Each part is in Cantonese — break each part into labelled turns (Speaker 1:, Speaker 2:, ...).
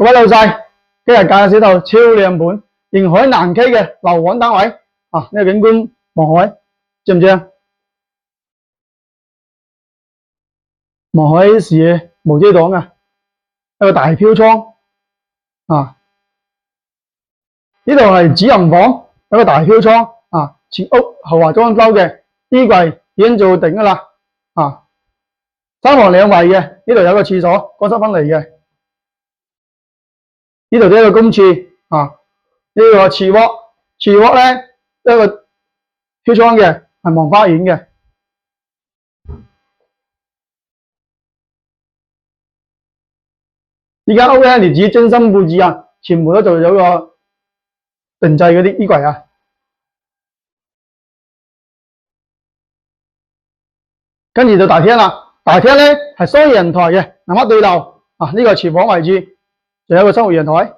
Speaker 1: 各位老細，今日介紹到超靚盤沿海南溪嘅樓盤單位啊！呢、這個景觀望海，知唔知啊？望海視野無遮擋嘅一個大飄窗啊！呢度係主人房，有個大飄窗啊！全屋豪華裝修嘅衣櫃已經做定㗎啦啊！三房兩衛嘅，呢度有個廁所，乾濕分離嘅。呢度都有一個公廁啊！呢、這個次臥咧一個飄窗嘅，係望花園嘅。呢間屋咧列子精心佈置啊，全部都做咗個定製嗰啲衣櫃啊。跟住到大廳啦，大廳咧係雙人台嘅，南北對流啊。呢、這個廚房位置，仲有一個生活陽台。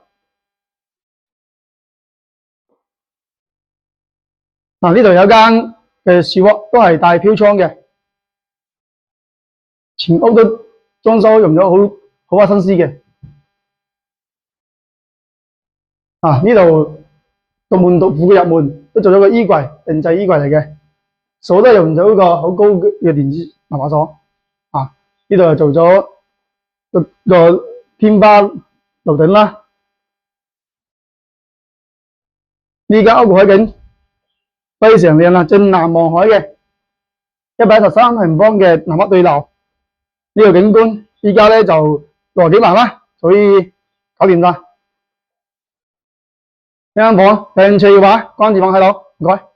Speaker 1: 嗱，呢度有間次臥都係大飄窗嘅，全屋都裝修用咗好花心思嘅。啊，呢度獨門獨戶嘅入門都做咗個衣櫃，定製衣櫃嚟嘅，鎖都用咗一個好高嘅電子密碼鎖。啊，呢度又做咗個天花樓頂啦。呢間屋海景非常靚啦，正南望海嘅113平方嘅南北對流，呢個景觀依家咧就60幾萬啦，所以搞掂啦。呢間房興趣嘅話，關注房喺度，唔該。